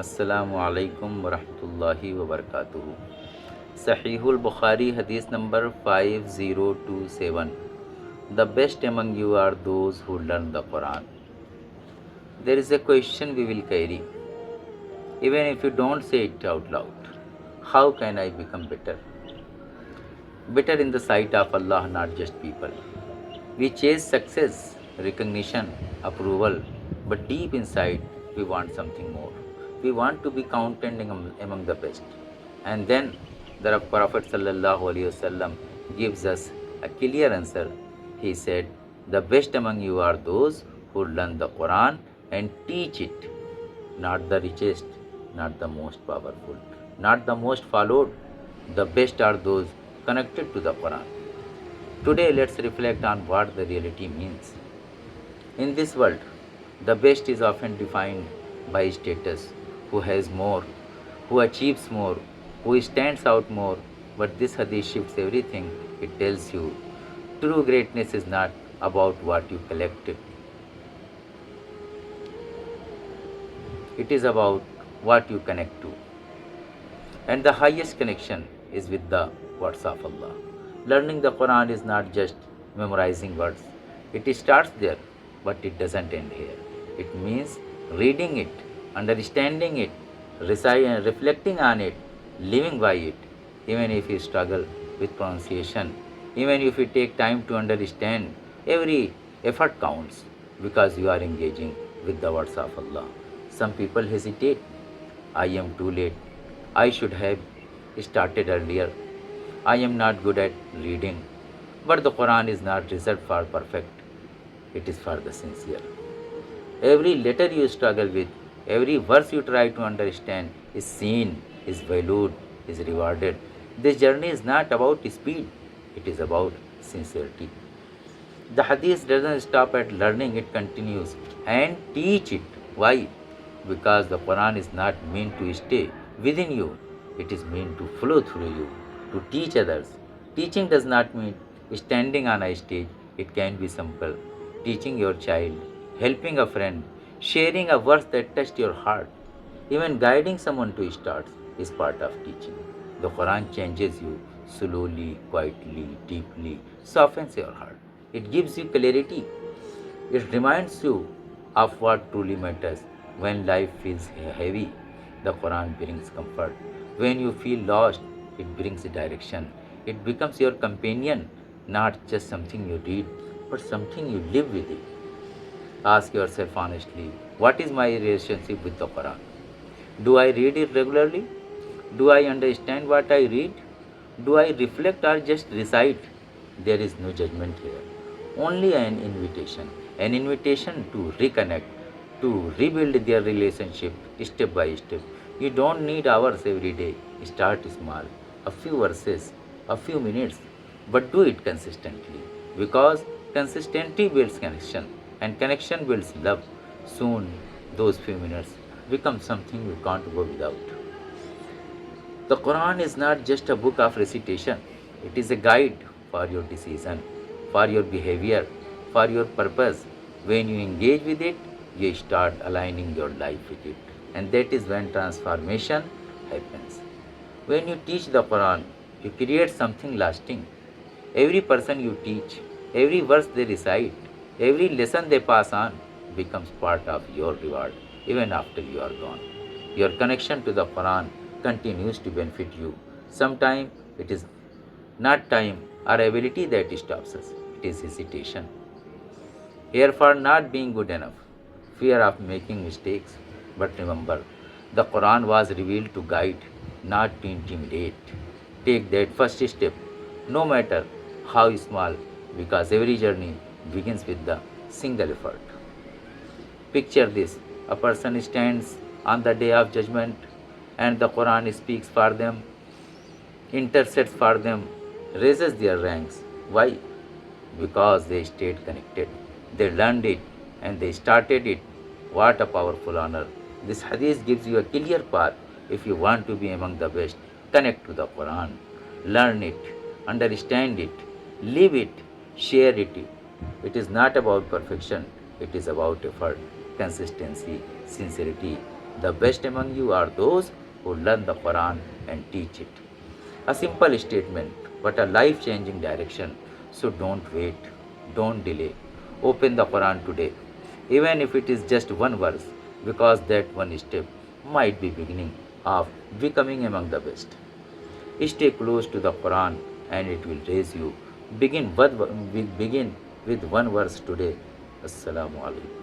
अस्सलामु अलैकुम वरहमतुल्लाहि वबरकातुहू। सहीहुल बुखारी हदीस number 5027। The best among you are those who learn the Quran. There is a question we will carry, even if you don't say it out loud. How can I become better? Better in the sight of Allah, not just people. We chase success, recognition, approval, but deep inside we want something more. We want to be counted among the best. And then the Prophet ﷺ gives us a clear answer. He said, "The best among you are those who learn the Quran and teach it, not the richest, not the most powerful, not the most followed. The best are those connected to the Quran." Today, let's reflect on what the reality means. In this world, the best is often defined by status, who has more, who achieves more, who stands out more. But this hadith shifts everything. It tells you true greatness is not about what you collect, it is about what you connect to. And the highest connection is with the words of Allah. Learning the Quran is not just memorizing words. It starts there, but it doesn't end here. It means reading it, understanding it, reflecting on it, living by it. Even if you struggle with pronunciation, even if you take time to understand, every effort counts because you are engaging with the words of Allah. Some people hesitate. I am too late. I should have started earlier. I am not good at reading. But the Quran is not reserved for perfect, it is for the sincere. Every letter you struggle with, every verse you try to understand is seen, is valued, is rewarded. This journey is not about speed, it is about sincerity. The hadith doesn't stop at learning, it continues and teach it. Why? Because the Quran is not meant to stay within you, it is meant to flow through you, to teach others. Teaching does not mean standing on a stage, it can be simple. Teaching your child, helping a friend, sharing a verse that touched your heart, even guiding someone to start is part of teaching. The Quran changes you slowly, quietly, deeply, softens your heart. It gives you clarity. It reminds you of what truly matters. When life feels heavy, the Quran brings comfort. When you feel lost, it brings direction. It becomes your companion, not just something you read, but something you live with it. Ask yourself honestly, what is my relationship with the Quran? Do I read it regularly? Do I understand what I read? Do I reflect or just recite? There is no judgment here, only an invitation to reconnect, to rebuild their relationship step by step. You don't need hours every day. Start small, a few verses, a few minutes, but do it consistently because consistency builds connection and connection builds love. Soon, those few minutes become something you can't go without. The Quran is not just a book of recitation, it is a guide for your decision, for your behavior, for your purpose. When you engage with it, you start aligning your life with it. And that is when transformation happens. When you teach the Quran, you create something lasting. Every person you teach, every verse they recite, every lesson they pass on becomes part of your reward even after you are gone. Your connection to the Quran continues to benefit you. Sometimes it is not time or ability that stops us, it is hesitation. Fear for not being good enough, fear of making mistakes. But remember, the Quran was revealed to guide, not to intimidate. Take that first step, no matter how small, because every journey begins with the single effort. Picture this, a person stands on the day of judgment and the Quran speaks for them, intercedes for them, raises their ranks. Why? Because they stayed connected. They learned it and they started it. What a powerful honor. This hadith gives you a clear path if you want to be among the best. Connect to the Quran, learn it, understand it, live it, share it. It is not about perfection, it is about effort, consistency, sincerity. The best among you are those who learn the Quran and teach it. A simple statement, but a life changing direction. So don't wait, don't delay. Open the Quran today, even if it is just one verse, because that one step might be beginning of becoming among the best. Stay close to the Quran and it will raise you. Begin with one verse today. Assalamu alaikum.